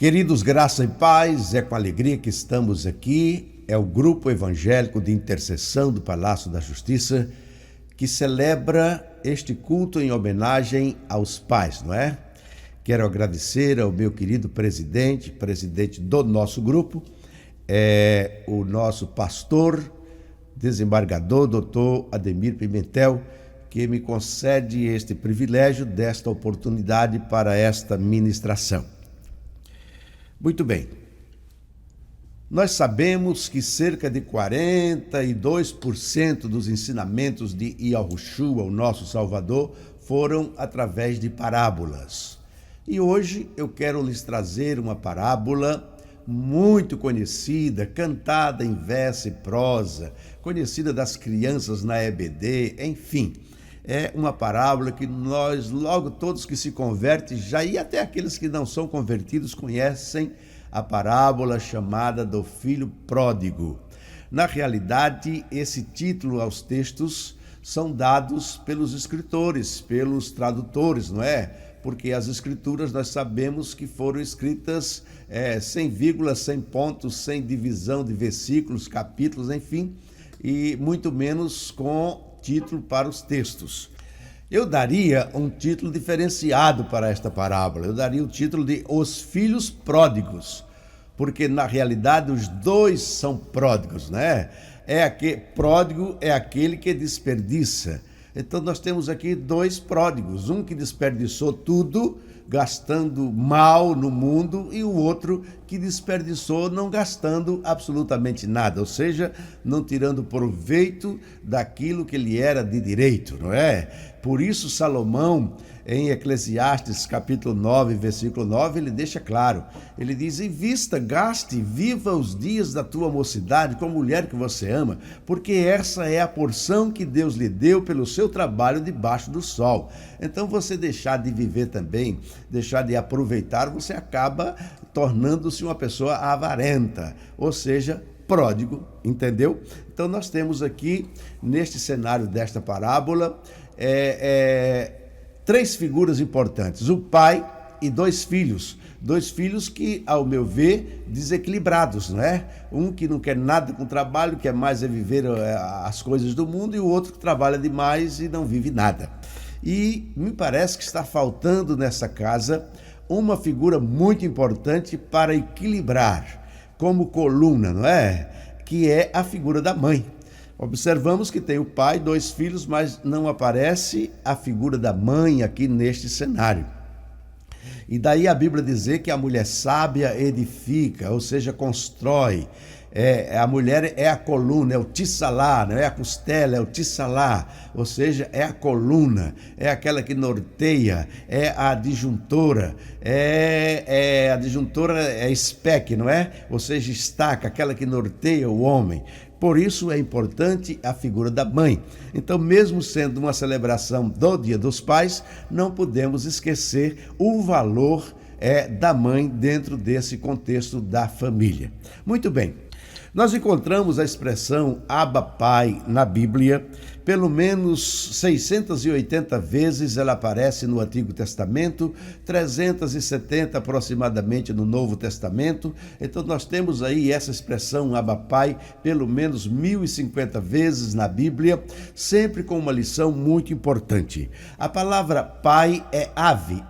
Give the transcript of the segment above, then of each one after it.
Queridos, graça e paz, é com alegria que estamos aqui. É o Grupo Evangélico de Intercessão do Palácio da Justiça que celebra este culto em homenagem aos pais, não é? Quero agradecer ao meu querido presidente do nosso grupo, o nosso pastor, desembargador, doutor Ademir Pimentel, que me concede este privilégio desta oportunidade para esta ministração. Muito bem, nós sabemos que cerca de 42% dos ensinamentos de Yahushua, o nosso Salvador, foram através de parábolas. E hoje eu quero lhes trazer uma parábola muito conhecida, cantada em verso e prosa, conhecida das crianças na EBD, enfim. É uma parábola que nós, logo todos que se convertem, e até aqueles que não são convertidos, conhecem a parábola chamada do filho pródigo. Na realidade, esse título aos textos são dados pelos escritores, pelos tradutores, não é? Porque as escrituras nós sabemos que foram escritas sem vírgula, sem pontos, sem divisão de versículos, capítulos, enfim, e muito menos com título para os textos. Eu daria um título diferenciado para esta parábola. Eu daria o título de Os Filhos Pródigos, porque na realidade os dois são pródigos, né? Pródigo é aquele que desperdiça. Então nós temos aqui dois pródigos, um que desperdiçou tudo, gastando mal no mundo, e o outro que desperdiçou não gastando absolutamente nada, ou seja, não tirando proveito daquilo que lhe era de direito, não é? Por isso Salomão, em Eclesiastes capítulo 9, versículo 9, ele deixa claro, ele diz: invista, gaste, viva os dias da tua mocidade com a mulher que você ama, porque essa é a porção que Deus lhe deu pelo seu trabalho debaixo do sol. Então você deixar de viver também, deixar de aproveitar, você acaba tornando-se uma pessoa avarenta, ou seja, pródigo, entendeu? Então nós temos aqui, neste cenário desta parábola, três figuras importantes: o pai e dois filhos que, ao meu ver, desequilibrados, não é? Um que não quer nada com o trabalho, quer mais viver as coisas do mundo, e o outro que trabalha demais e não vive nada. E me parece que está faltando nessa casa uma figura muito importante para equilibrar, como coluna, não é? Que é a figura da mãe. Observamos que tem o pai, dois filhos, mas não aparece a figura da mãe aqui neste cenário. E daí a Bíblia dizer que a mulher sábia edifica, ou seja, constrói. A mulher é a coluna, é o tissalá, não é a costela, é o tissalá, ou seja, é a coluna, é aquela que norteia, é a adjuntora, a adjuntora é espec, não é? Ou seja, estaca, aquela que norteia o homem. Por isso é importante a figura da mãe. Então, mesmo sendo uma celebração do Dia dos Pais, não podemos esquecer o valor da mãe dentro desse contexto da família. Muito bem. Nós encontramos a expressão Abba Pai na Bíblia, pelo menos 680 vezes ela aparece no Antigo Testamento, 370 aproximadamente no Novo Testamento. Então nós temos aí essa expressão Abba Pai pelo menos 1050 vezes na Bíblia, sempre com uma lição muito importante. A palavra pai é ave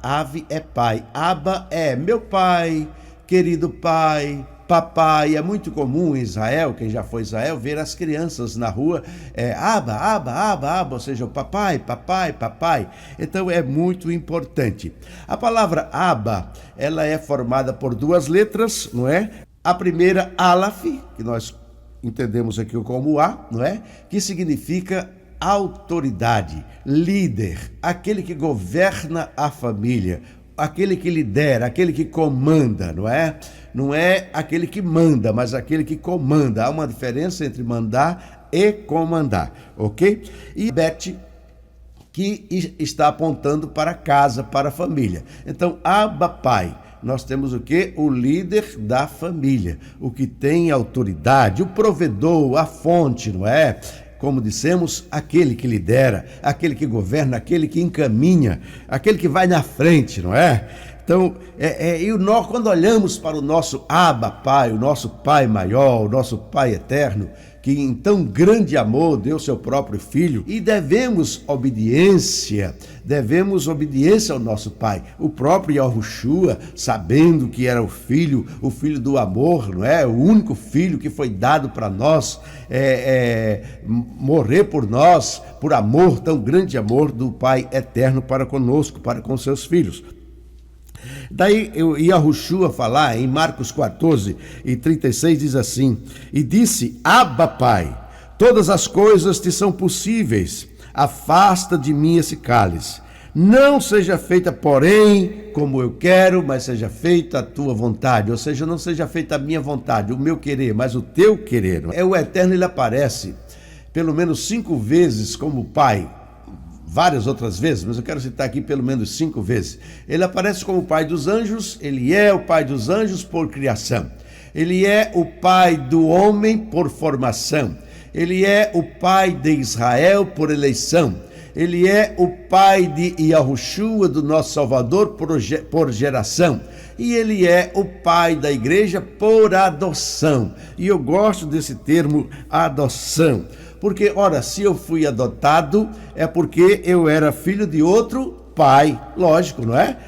é pai, Abba é meu pai, querido pai, papai. É muito comum em Israel, quem já foi a Israel, ver as crianças na rua, Abba, ou seja, o papai. Então é muito importante. A palavra Abba, ela é formada por duas letras, não é? A primeira, Aleph, que nós entendemos aqui como A, não é? Que significa autoridade, líder, aquele que governa a família, aquele que lidera, aquele que comanda, não é? Não é aquele que manda, mas aquele que comanda. Há uma diferença entre mandar e comandar, ok? E Bet, que está apontando para casa, para a família. Então, Abba Pai, nós temos o quê? O líder da família, o que tem autoridade, o provedor, a fonte, não é? Como dissemos, aquele que lidera, aquele que governa, aquele que encaminha, aquele que vai na frente, não é? Então, quando olhamos para o nosso Abba Pai, o nosso Pai maior, o nosso Pai eterno, que em tão grande amor deu seu próprio Filho, e devemos obediência ao nosso Pai. O próprio Yahushua, sabendo que era o Filho do amor, não é? O único Filho que foi dado para nós, morrer por nós, por amor, tão grande amor do Pai eterno para conosco, para com seus filhos. Daí Yahushua falar em Marcos 14 e 36 diz assim: e disse: Abba Pai, todas as coisas te são possíveis, afasta de mim esse cálice, não seja feita porém como eu quero, mas seja feita a tua vontade, ou seja, não seja feita a minha vontade, o meu querer, mas o teu querer. O Eterno, ele aparece pelo menos 5 vezes como Pai, várias outras vezes, mas eu quero citar aqui pelo menos 5 vezes. Ele aparece como Pai dos anjos, ele é o Pai dos anjos por criação. Ele é o Pai do homem por formação. Ele é o Pai de Israel por eleição. Ele é o Pai de Yahushua, do nosso Salvador, por geração. E ele é o Pai da igreja por adoção. E eu gosto desse termo, adoção. Porque, ora, se eu fui adotado, é porque eu era filho de outro pai. Lógico, não é?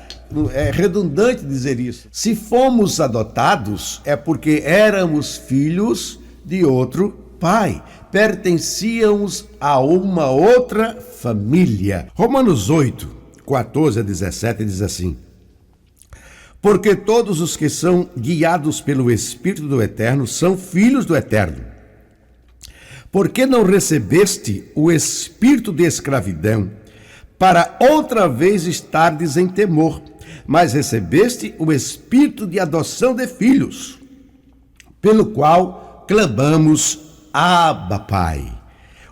É redundante dizer isso. Se fomos adotados, é porque éramos filhos de outro pai. Pertencíamos a uma outra família. Romanos 8, 14 a 17 diz assim: porque todos os que são guiados pelo Espírito do Eterno são filhos do Eterno. Porque não recebeste o espírito de escravidão, para outra vez estardes em temor, mas recebeste o espírito de adoção de filhos, pelo qual clamamos: Abba, Pai.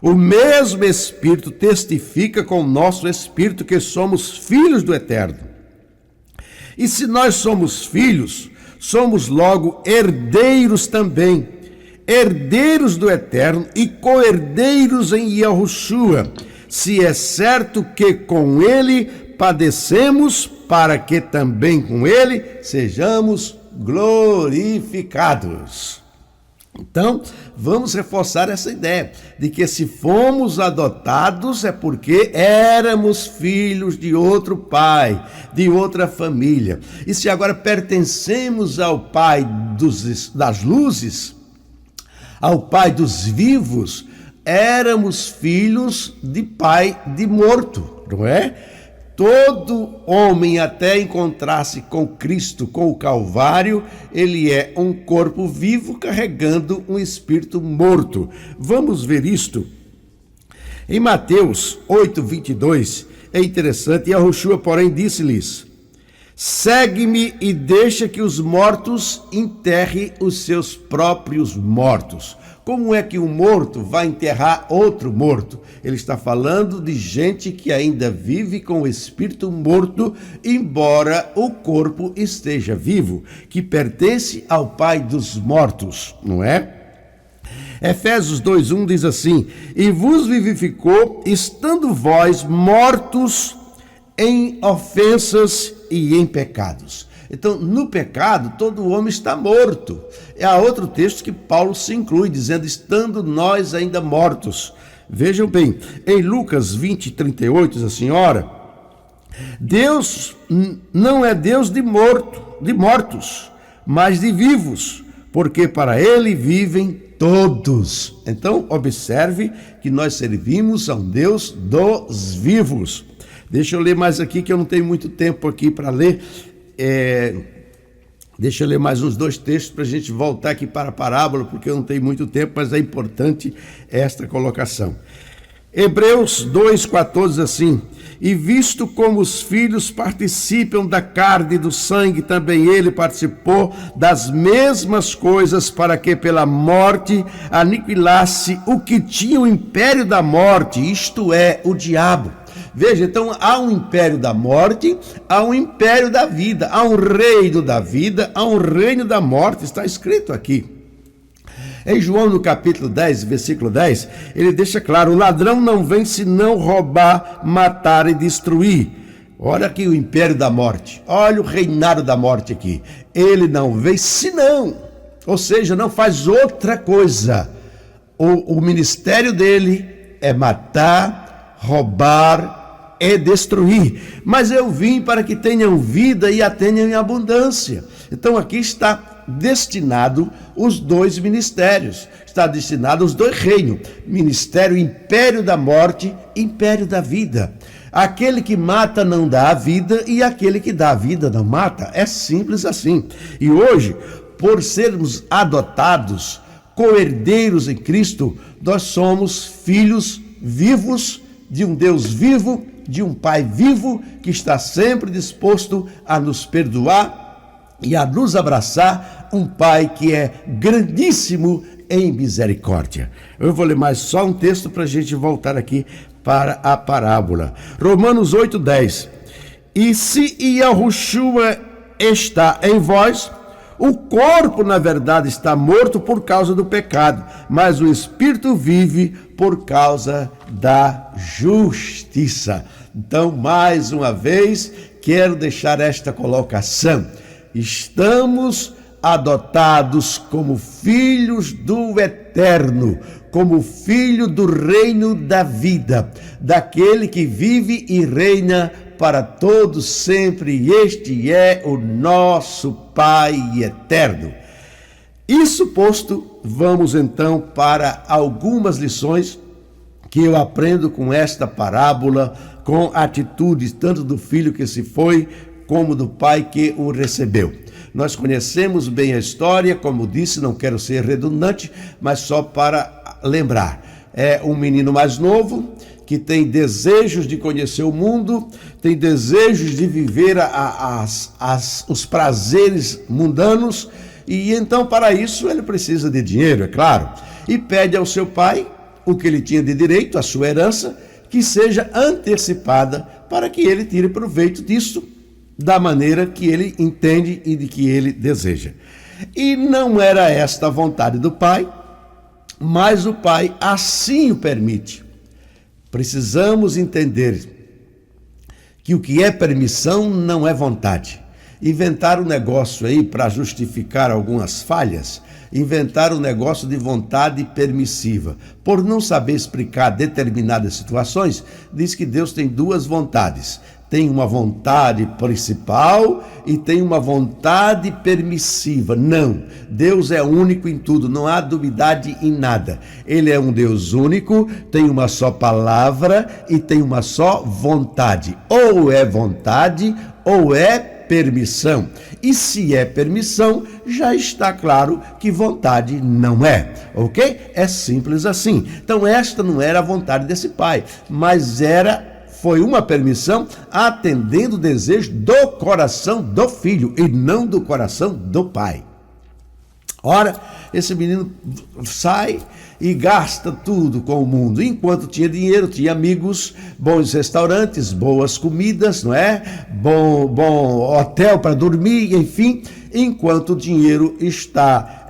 O mesmo Espírito testifica com o nosso espírito que somos filhos do Eterno. E se nós somos filhos, somos logo herdeiros também, herdeiros do Eterno e co-herdeiros em Yahushua, se é certo que com ele padecemos, para que também com ele sejamos glorificados. Então, vamos reforçar essa ideia de que se fomos adotados é porque éramos filhos de outro pai, de outra família. E se agora pertencemos ao Pai das luzes, ao Pai dos vivos, éramos filhos de pai de morto, não é? Todo homem, até encontrar-se com Cristo, com o Calvário, ele é um corpo vivo carregando um espírito morto. Vamos ver isto em Mateus 8:22. É interessante. Yahushua, porém, disse-lhes: segue-me e deixa que os mortos enterrem os seus próprios mortos. Como é que um morto vai enterrar outro morto? Ele está falando de gente que ainda vive com o espírito morto, embora o corpo esteja vivo, que pertence ao Pai dos mortos, não é? Efésios 2:1 diz assim: e vos vivificou, estando vós mortos em ofensas e em pecados. Então, no pecado, todo homem está morto. Há outro texto que Paulo se inclui, dizendo: estando nós ainda mortos. Vejam bem, em Lucas 20:38 diz assim: ora, Deus não é Deus de mortos, mas de vivos, porque para ele vivem todos. Então, observe que nós servimos a um Deus dos vivos. Deixa eu ler mais aqui, que eu não tenho muito tempo aqui para ler. Deixa eu ler mais uns 2 textos para a gente voltar aqui para a parábola, porque eu não tenho muito tempo, mas é importante esta colocação. Hebreus 2:14 diz assim: e visto como os filhos participam da carne e do sangue, também ele participou das mesmas coisas, para que pela morte aniquilasse o que tinha o império da morte, isto é, o diabo. Veja, então há um império da morte, há um império da vida, há um reino da vida, há um reino da morte, está escrito aqui. Em João, no capítulo 10, versículo 10, ele deixa claro: o ladrão não vem senão roubar, matar e destruir. Olha aqui o império da morte, olha o reinado da morte aqui. Ele não vem senão, ou seja, não faz outra coisa. O ministério dele é matar, roubar e destruir. Mas eu vim para que tenham vida e a tenham em abundância. Então aqui está destinado os dois ministérios, está destinado os dois reinos, ministério, império da morte, império da vida. Aquele que mata não dá a vida e aquele que dá a vida não mata. É simples assim. E hoje, por sermos adotados, co-herdeiros em Cristo, nós somos filhos vivos de um Deus vivo, de um Pai vivo, que está sempre disposto a nos perdoar e a nos abraçar, um Pai que é grandíssimo em misericórdia. Eu vou ler mais só um texto para a gente voltar aqui para a parábola. Romanos 8:10. E se Yahushua está em vós, o corpo, na verdade, está morto por causa do pecado, mas o espírito vive por causa da justiça. Então, mais uma vez, quero deixar esta colocação. Estamos adotados como filhos do Eterno, como filho do reino da vida, daquele que vive e reina para todos sempre, e este é o nosso Pai eterno. Isso posto, vamos então para algumas lições que eu aprendo com esta parábola, com atitudes tanto do filho que se foi, como do pai que o recebeu. Nós conhecemos bem a história, como disse, não quero ser redundante, mas só para lembrar. É um menino mais novo, que tem desejos de conhecer o mundo, tem desejos de viver os prazeres mundanos, e então para isso ele precisa de dinheiro, é claro, e pede ao seu pai o que ele tinha de direito, a sua herança, que seja antecipada para que ele tire proveito disso da maneira que ele entende e de que ele deseja. E não era esta a vontade do pai, mas o pai assim o permite. Precisamos entender que o que é permissão não é vontade. Inventar um negócio aí para justificar algumas falhas, inventar um negócio de vontade permissiva, por não saber explicar determinadas situações, diz que Deus tem duas vontades. Tem uma vontade principal e tem uma vontade permissiva. Não, Deus é único em tudo, não há duvidade em nada. Ele é um Deus único, tem uma só palavra e tem uma só vontade. Ou é vontade ou é permissão. E se é permissão, já está claro que vontade não é, ok? É simples assim. Então esta não era a vontade desse pai, mas foi uma permissão atendendo o desejo do coração do filho e não do coração do pai. Ora, esse menino sai e gasta tudo com o mundo. Enquanto tinha dinheiro, tinha amigos, bons restaurantes, boas comidas, não é? Bom hotel para dormir, enfim. Enquanto o dinheiro está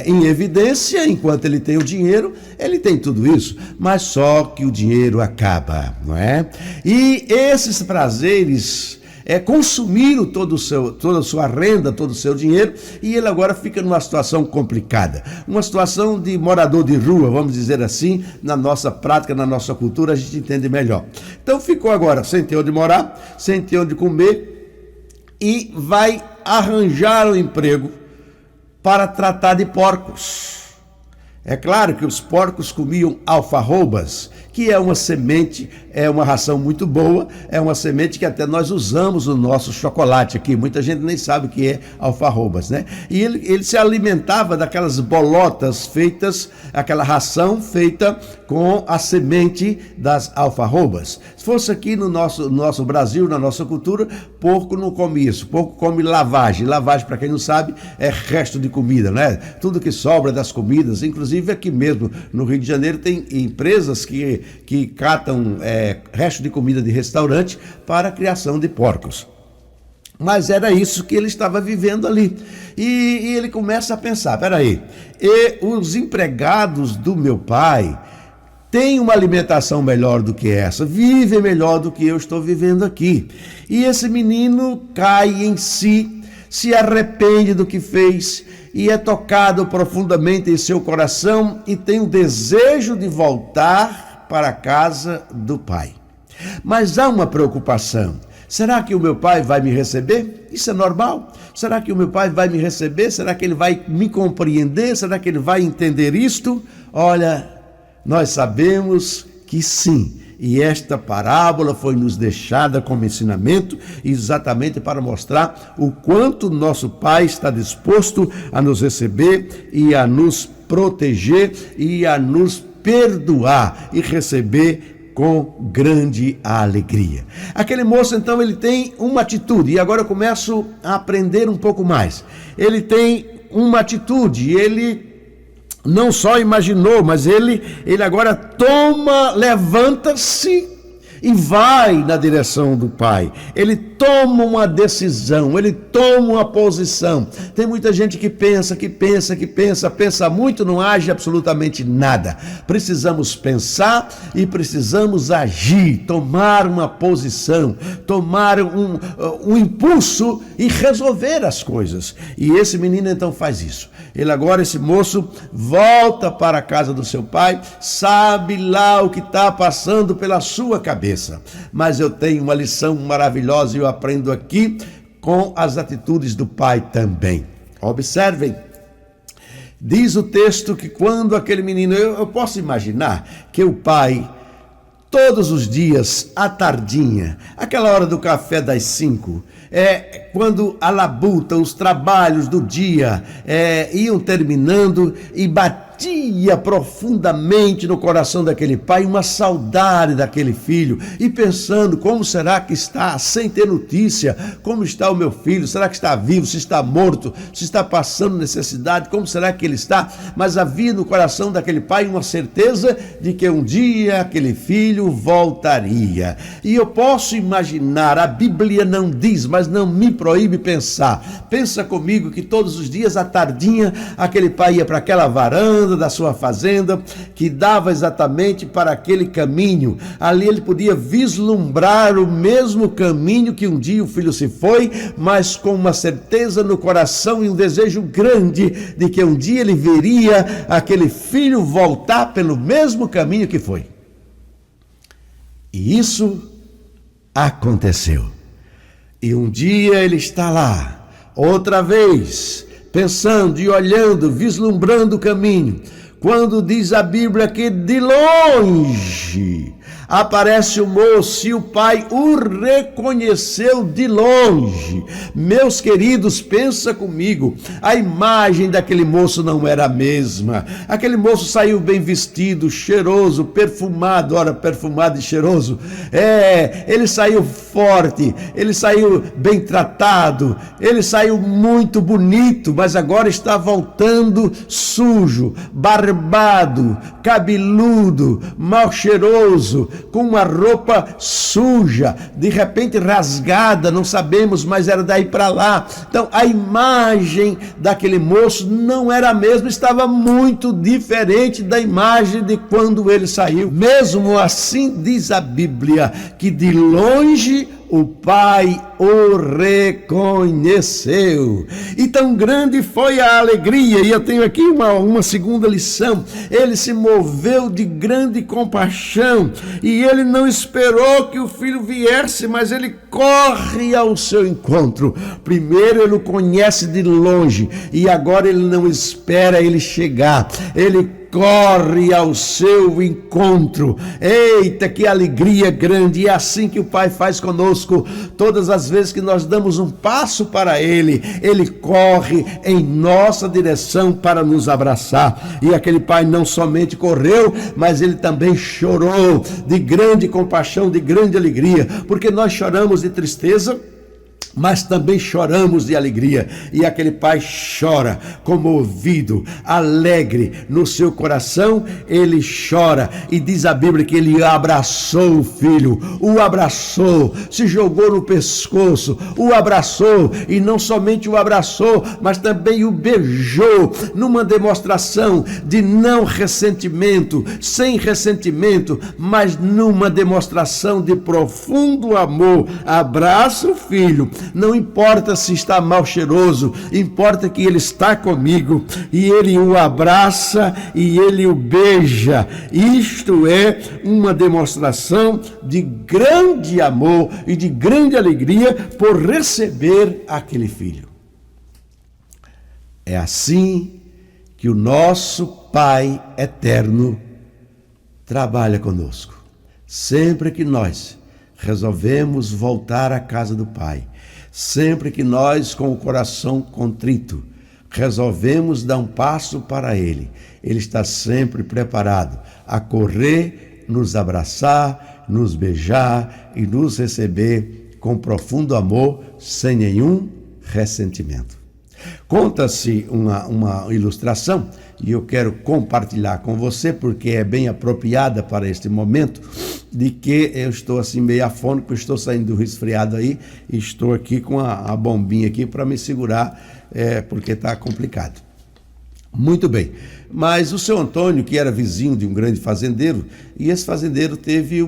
em evidência, enquanto ele tem o dinheiro, ele tem tudo isso, mas só que o dinheiro acaba, não é? E esses prazeres consumiram toda a sua renda, todo o seu dinheiro, e ele agora fica numa situação complicada, uma situação de morador de rua, vamos dizer assim, na nossa prática, na nossa cultura, a gente entende melhor. Então ficou agora sem ter onde morar, sem ter onde comer, e vai arranjar um emprego para tratar de porcos. É claro que os porcos comiam alfarrobas, que é uma semente, é uma ração muito boa, é uma semente que até nós usamos no nosso chocolate aqui. Muita gente nem sabe o que é alfarrobas, né? E ele se alimentava daquelas bolotas feitas, aquela ração feita com a semente das alfarrobas. Se fosse aqui no nosso Brasil, na nossa cultura, porco não come isso. Porco come lavagem. Lavagem, para quem não sabe, é resto de comida, né? Tudo que sobra das comidas, inclusive aqui mesmo no Rio de Janeiro tem empresas que catam resto de comida de restaurante para a criação de porcos. Mas era isso que ele estava vivendo ali. E ele começa a pensar, peraí, e os empregados do meu pai tem uma alimentação melhor do que essa, vive melhor do que eu estou vivendo aqui. E esse menino cai em si, se arrepende do que fez e é tocado profundamente em seu coração e tem o desejo de voltar para a casa do pai. Mas há uma preocupação. Será que o meu pai vai me receber? Isso é normal? Será que o meu pai vai me receber? Será que ele vai me compreender? Será que ele vai entender isto? Olha, nós sabemos que sim. E esta parábola foi nos deixada como ensinamento exatamente para mostrar o quanto nosso Pai está disposto a nos receber e a nos proteger e a nos perdoar e receber com grande alegria. Aquele moço, então, ele tem uma atitude, e agora eu começo a aprender um pouco mais. Ele tem uma atitude, ele não só imaginou, mas ele agora levanta-se e vai na direção do Pai. Ele toma uma decisão, ele toma uma posição. Tem muita gente que pensa muito, não age absolutamente nada. Precisamos pensar e precisamos agir, tomar uma posição, tomar um impulso e resolver as coisas. E esse menino então faz isso. Esse moço, volta para a casa do seu pai, sabe lá o que está passando pela sua cabeça. Mas eu tenho uma lição maravilhosa e eu aprendo aqui com as atitudes do pai também. Observem, diz o texto que quando aquele menino, eu posso imaginar que o pai, todos os dias, à tardinha, aquela hora do café das 5, quando a labuta, os trabalhos do dia iam terminando e batia profundamente no coração daquele pai uma saudade daquele filho e pensando como será que está, sem ter notícia, como está o meu filho, será que está vivo, se está morto, se está passando necessidade, como será que ele está? Mas havia no coração daquele pai uma certeza de que um dia aquele filho voltaria. E eu posso imaginar, a Bíblia não diz, mas não me proíbe pensar. Pensa comigo que todos os dias à tardinha aquele pai ia para aquela varanda da sua fazenda, que dava exatamente para aquele caminho. Ali ele podia vislumbrar o mesmo caminho que um dia o filho se foi, mas com uma certeza no coração e um desejo grande de que um dia ele veria aquele filho voltar pelo mesmo caminho que foi. E isso aconteceu. E um dia ele está lá, outra vez, pensando e olhando, vislumbrando o caminho, quando diz a Bíblia que de longe aparece o moço e o pai o reconheceu de longe. Meus queridos, pensa comigo, a imagem daquele moço não era a mesma. Aquele moço saiu bem vestido, cheiroso, perfumado, perfumado e cheiroso. Ele saiu forte, ele saiu bem tratado, ele saiu muito bonito, mas agora está voltando sujo, barbado, cabeludo, mal cheiroso, com uma roupa suja, de repente rasgada, não sabemos, mas era daí para lá. Então a imagem daquele moço não era a mesma, estava muito diferente da imagem de quando ele saiu. Mesmo assim, diz a Bíblia que de longe o pai o reconheceu. E tão grande foi a alegria. E eu tenho aqui uma segunda lição. Ele se moveu de grande compaixão. E ele não esperou que o filho viesse, mas ele corre ao seu encontro. Primeiro ele o conhece de longe. E agora ele não espera ele chegar. Ele corre ao seu encontro. Eita, que alegria grande! E é assim que o Pai faz conosco. Todas as vezes que nós damos um passo para Ele, Ele corre em nossa direção para nos abraçar. E aquele Pai não somente correu, mas Ele também chorou de grande compaixão, de grande alegria, porque nós choramos de tristeza, mas também choramos de alegria, e aquele pai chora, comovido, alegre no seu coração, ele chora, e diz a Bíblia que ele abraçou o filho, o abraçou, se jogou no pescoço, o abraçou, e não somente o abraçou, mas também o beijou, numa demonstração de não ressentimento, sem ressentimento, mas numa demonstração de profundo amor. Abraça o filho, não importa se está mal cheiroso, importa que ele está comigo, e ele o abraça e ele o beija. Isto é uma demonstração de grande amor e de grande alegria por receber aquele filho. É assim que o nosso Pai eterno trabalha conosco. Sempre que nós resolvemos voltar à casa do Pai, sempre que nós, com o coração contrito, resolvemos dar um passo para Ele, Ele está sempre preparado a correr, nos abraçar, nos beijar e nos receber com profundo amor, sem nenhum ressentimento. Conta-se uma ilustração, e eu quero compartilhar com você, porque é bem apropriada para este momento, de que eu estou assim meio afônico, estou saindo do resfriado aí, e estou aqui com a bombinha aqui para me segurar, porque está complicado. Muito bem, mas o seu Antônio, que era vizinho de um grande fazendeiro, e esse fazendeiro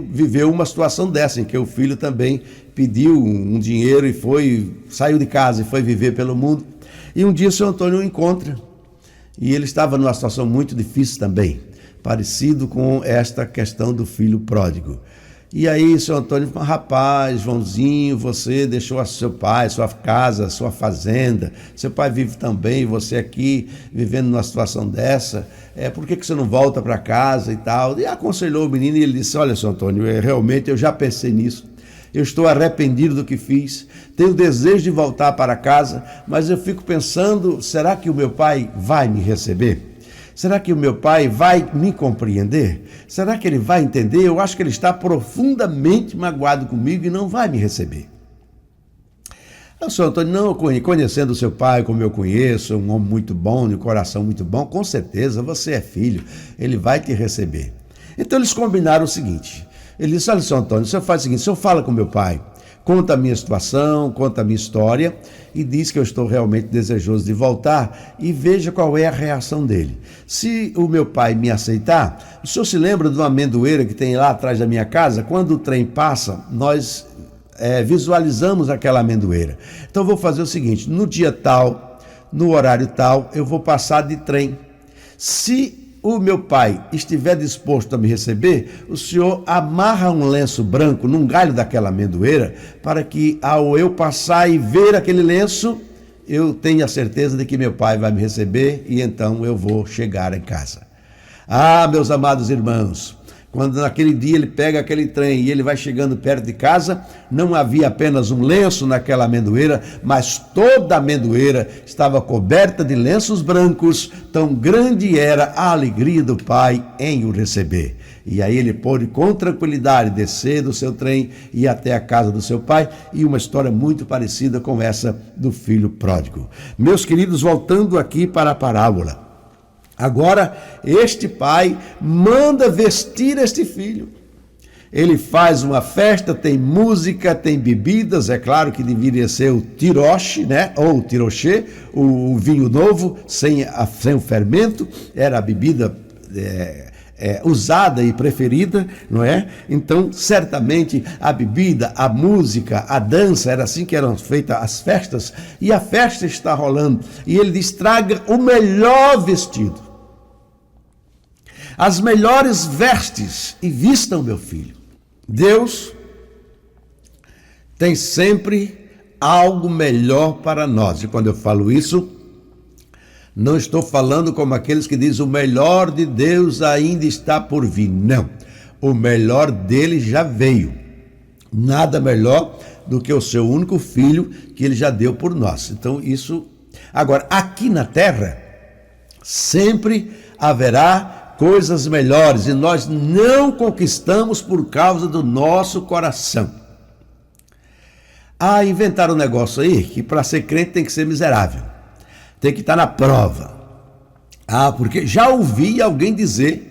viveu uma situação dessa, em que o filho também pediu um dinheiro e saiu de casa e foi viver pelo mundo. E um dia o seu Antônio o encontra, e ele estava numa situação muito difícil também, parecido com esta questão do filho pródigo. E aí o seu Antônio falou: rapaz, Joãozinho, você deixou seu pai, sua casa, sua fazenda, seu pai vive também, você aqui vivendo numa situação dessa, por que você não volta para casa e tal? E aconselhou o menino, e ele disse: olha, seu Antônio, realmente eu já pensei nisso, eu estou arrependido do que fiz, tenho desejo de voltar para casa, mas eu fico pensando, será que o meu pai vai me receber? Será que o meu pai vai me compreender? Será que ele vai entender? Eu acho que ele está profundamente magoado comigo e não vai me receber. O senhor Antônio, não, conhecendo o seu pai como eu conheço, um homem muito bom, de coração muito bom, com certeza você é filho, ele vai te receber. Então eles combinaram o seguinte, ele disse: olha, senhor Antônio, o senhor faz o seguinte, o senhor fala com meu pai, conta a minha situação, conta a minha história e diz que eu estou realmente desejoso de voltar e veja qual é a reação dele. Se o meu pai me aceitar, o senhor se lembra de uma amendoeira que tem lá atrás da minha casa? Quando o trem passa, nós visualizamos aquela amendoeira. Então eu vou fazer o seguinte, no dia tal, no horário tal, eu vou passar de trem. Se o meu pai estiver disposto a me receber, o senhor amarra um lenço branco num galho daquela amendoeira, para que ao eu passar e ver aquele lenço, eu tenha certeza de que meu pai vai me receber e então eu vou chegar em casa. Ah, meus amados irmãos, quando naquele dia ele pega aquele trem e ele vai chegando perto de casa, não havia apenas um lenço naquela amendoeira, mas toda a amendoeira estava coberta de lenços brancos, tão grande era a alegria do pai em o receber. E aí ele pôde com tranquilidade descer do seu trem e ir até a casa do seu pai, e uma história muito parecida com essa do filho pródigo. Meus queridos, voltando aqui para a parábola, agora, este pai manda vestir este filho. Ele faz uma festa, tem música, tem bebidas, é claro que deveria ser o tiroche, né? Ou o tirochê, o vinho novo, sem o fermento, era a bebida usada e preferida, não é? Então, certamente, a bebida, a música, a dança, era assim que eram feitas as festas, e a festa está rolando, e ele diz: traga o melhor vestido, as melhores vestes, e vistam meu filho. Deus tem sempre algo melhor para nós. E quando eu falo isso, não estou falando como aqueles que dizem: o melhor de Deus ainda está por vir. Não, o melhor dele já veio. Nada melhor do que o seu único filho que ele já deu por nós. Então isso, agora, aqui na terra, sempre haverá coisas melhores, e nós não conquistamos por causa do nosso coração. Inventaram um negócio aí que para ser crente tem que ser miserável, tem que estar na prova. Porque já ouvi alguém dizer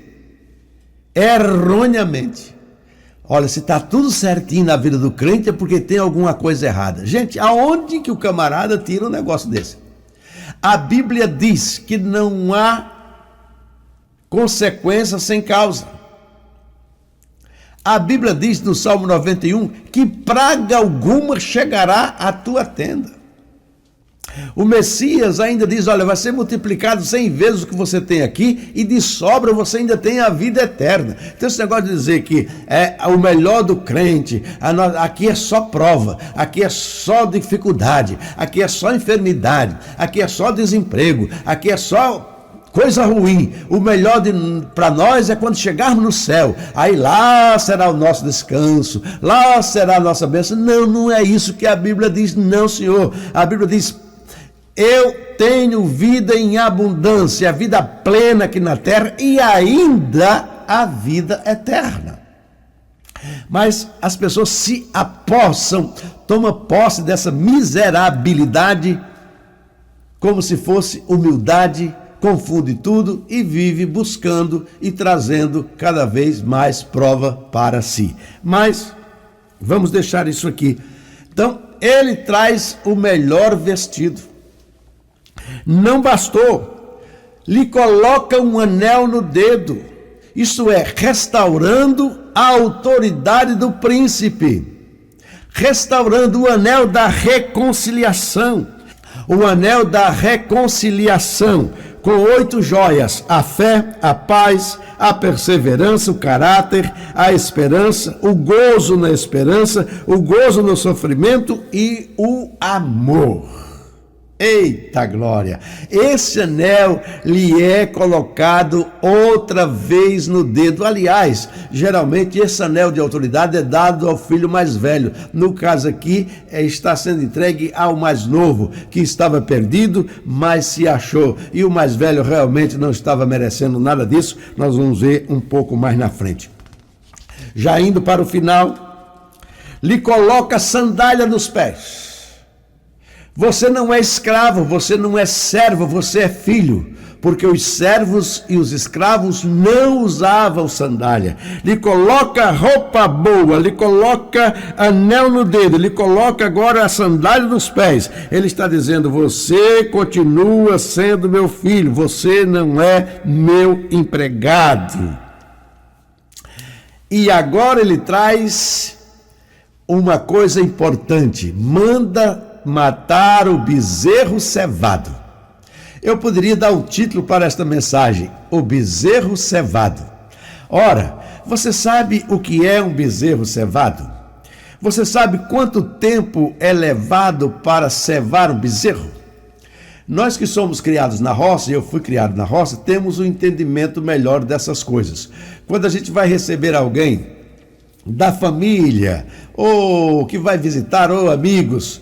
erroneamente: olha, se está tudo certinho na vida do crente é porque tem alguma coisa errada. Gente, aonde que o camarada tira um negócio desse? A Bíblia diz que não há consequência sem causa. A Bíblia diz no Salmo 91 que praga alguma chegará à tua tenda. O Messias ainda diz: olha, vai ser multiplicado 100 vezes o que você tem aqui, e de sobra você ainda tem a vida eterna. Então esse negócio de dizer que é o melhor do crente, aqui é só prova, aqui é só dificuldade, aqui é só enfermidade, aqui é só desemprego, aqui é só coisa ruim. O melhor para nós é quando chegarmos no céu. Aí lá será o nosso descanso, lá será a nossa bênção. Não, não é isso que a Bíblia diz, não, Senhor. A Bíblia diz: eu tenho vida em abundância, a vida plena aqui na terra e ainda a vida eterna. Mas as pessoas se apossam, tomam posse dessa miserabilidade como se fosse humildade, confunde tudo e vive buscando e trazendo cada vez mais prova para si. Mas vamos deixar isso aqui. Então, ele traz o melhor vestido. Não bastou, lhe coloca um anel no dedo, isto é, restaurando a autoridade do príncipe, restaurando o anel da reconciliação, com 8 joias: a fé, a paz, a perseverança, o caráter, a esperança, o gozo na esperança, o gozo no sofrimento e o amor. Eita glória! Esse anel lhe é colocado outra vez no dedo. Aliás, geralmente esse anel de autoridade é dado ao filho mais velho. No caso aqui, está sendo entregue ao mais novo, que estava perdido, mas se achou. E o mais velho realmente não estava merecendo nada disso. Nós vamos ver um pouco mais na frente. Já indo para o final, lhe coloca sandália nos pés. Você não é escravo, você não é servo, você é filho, porque os servos e os escravos não usavam sandália. Lhe coloca roupa boa, lhe coloca anel no dedo, lhe coloca agora a sandália nos pés. Ele está dizendo: você continua sendo meu filho, você não é meu empregado. E agora ele traz uma coisa importante: manda matar o bezerro cevado. Eu poderia dar o título para esta mensagem: o bezerro cevado. Ora, você sabe o que é um bezerro cevado? Você sabe quanto tempo é levado para cevar um bezerro? Nós que somos criados na roça, e eu fui criado na roça, temos um entendimento melhor dessas coisas. Quando a gente vai receber alguém da família, ou que vai visitar, ou amigos,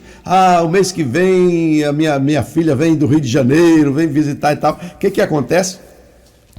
o mês que vem a minha filha vem do Rio de Janeiro, vem visitar e tal. O que acontece?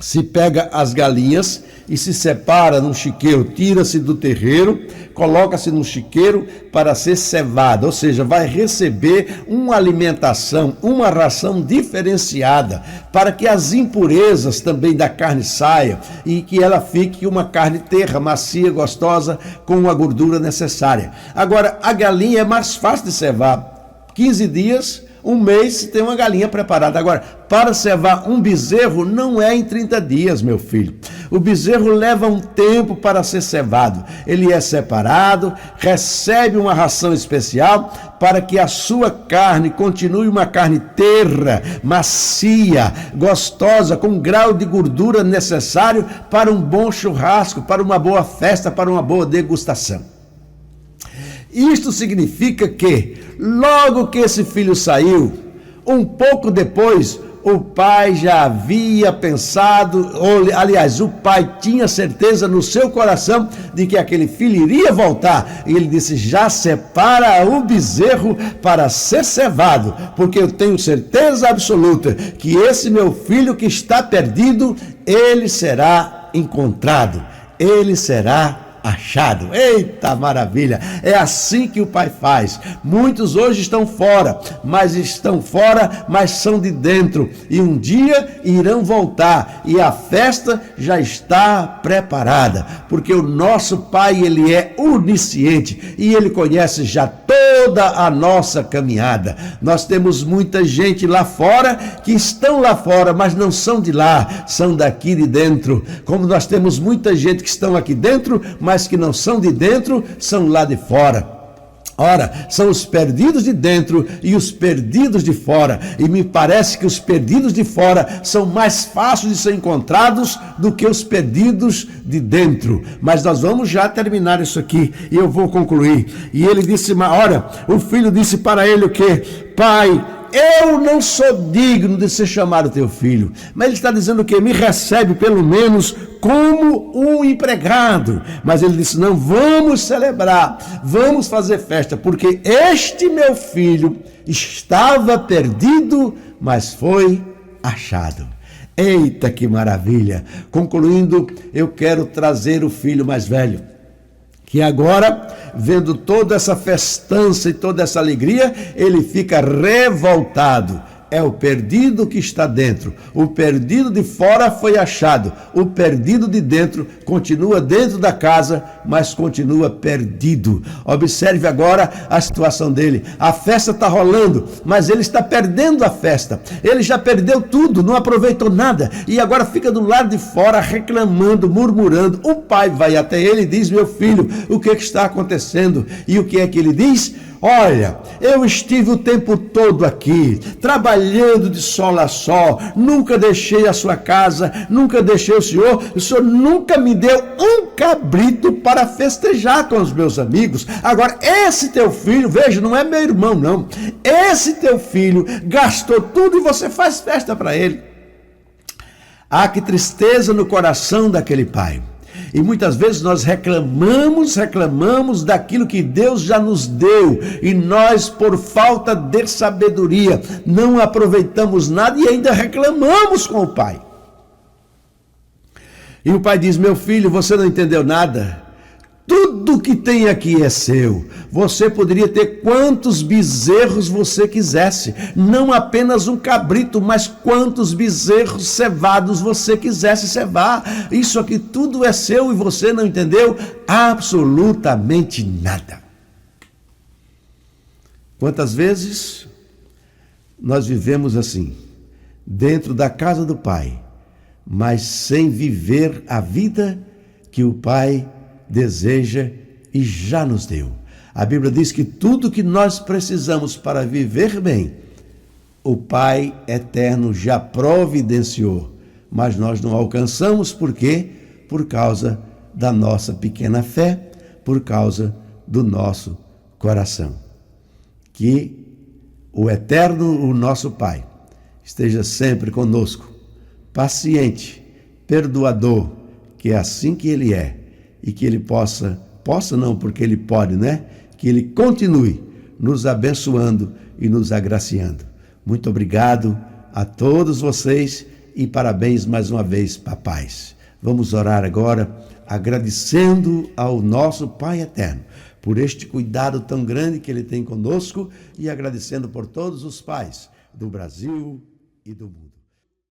Se pega as galinhas e se separa num chiqueiro, tira-se do terreiro, coloca-se num chiqueiro para ser cevada, ou seja, vai receber uma alimentação, uma ração diferenciada, para que as impurezas também da carne saiam e que ela fique uma carne terra, macia, gostosa, com a gordura necessária. Agora, a galinha é mais fácil de cevar, 15 dias, um mês se tem uma galinha preparada. Agora, para cevar um bezerro não é em 30 dias, meu filho. O bezerro leva um tempo para ser cevado. Ele é separado, recebe uma ração especial para que a sua carne continue uma carne terra, macia, gostosa, com um grau de gordura necessário para um bom churrasco, para uma boa festa, para uma boa degustação. Isto significa que, logo que esse filho saiu, um pouco depois, o pai já havia pensado, aliás, o pai tinha certeza no seu coração de que aquele filho iria voltar. E ele disse: já separa o bezerro para ser cevado, porque eu tenho certeza absoluta que esse meu filho que está perdido, ele será encontrado, ele será achado. Eita maravilha! É assim que o Pai faz. Muitos hoje estão fora, mas são de dentro. E um dia irão voltar. E a festa já está preparada. Porque o nosso Pai, ele é onisciente. E ele conhece já toda a nossa caminhada. Nós temos muita gente lá fora, que estão lá fora, mas não são de lá, são daqui de dentro. Como nós temos muita gente que estão aqui dentro, mas que não são de dentro, são lá de fora. Ora, são os perdidos de dentro e os perdidos de fora. E me parece que os perdidos de fora são mais fáceis de ser encontrados do que os perdidos de dentro. Mas nós vamos já terminar isso aqui e eu vou concluir. E ele disse, ora, o filho disse para ele o quê? Pai, eu não sou digno de ser chamado teu filho. Mas ele está dizendo o quê? Me recebe pelo menos como um empregado. Mas ele disse, não, vamos celebrar, vamos fazer festa, porque este meu filho estava perdido, mas foi achado. Eita, que maravilha! Concluindo, eu quero trazer o filho mais velho, que agora, vendo toda essa festança e toda essa alegria, ele fica revoltado. É o perdido que está dentro. O perdido de fora foi achado. O perdido de dentro continua dentro da casa, mas continua perdido. Observe agora a situação dele. A festa está rolando, mas ele está perdendo a festa. Ele já perdeu tudo, não aproveitou nada. E agora fica do lado de fora reclamando, murmurando. O pai vai até ele e diz, meu filho, o que está acontecendo? E o que é que ele diz? Olha, eu estive o tempo todo aqui, trabalhando de sol a sol, nunca deixei a sua casa, nunca deixei o senhor nunca me deu um cabrito para festejar com os meus amigos. Agora, esse teu filho, veja, não é meu irmão não, esse teu filho gastou tudo e você faz festa para ele. Ah, que tristeza no coração daquele pai. E muitas vezes nós reclamamos daquilo que Deus já nos deu, e nós, por falta de sabedoria, não aproveitamos nada e ainda reclamamos com o pai. E o pai diz, meu filho, você não entendeu nada. Tudo que tem aqui é seu. Você poderia ter quantos bezerros você quisesse. Não apenas um cabrito, mas quantos bezerros cevados você quisesse cevar. Isso aqui tudo é seu e você não entendeu absolutamente nada. Quantas vezes nós vivemos assim, dentro da casa do Pai, mas sem viver a vida que o Pai deseja e já nos deu. A Bíblia diz que tudo que nós precisamos para viver bem, o Pai eterno já providenciou, mas nós não alcançamos. Por quê? Por causa da nossa pequena fé, por causa do nosso coração. Que o eterno, o nosso Pai, esteja sempre conosco, paciente, perdoador, que é assim que Ele é, e que Ele possa não, porque Ele pode, né? Que Ele continue nos abençoando e nos agraciando. Muito obrigado a todos vocês e parabéns mais uma vez, papais. Vamos orar agora, agradecendo ao nosso Pai eterno por este cuidado tão grande que Ele tem conosco e agradecendo por todos os pais do Brasil e do mundo.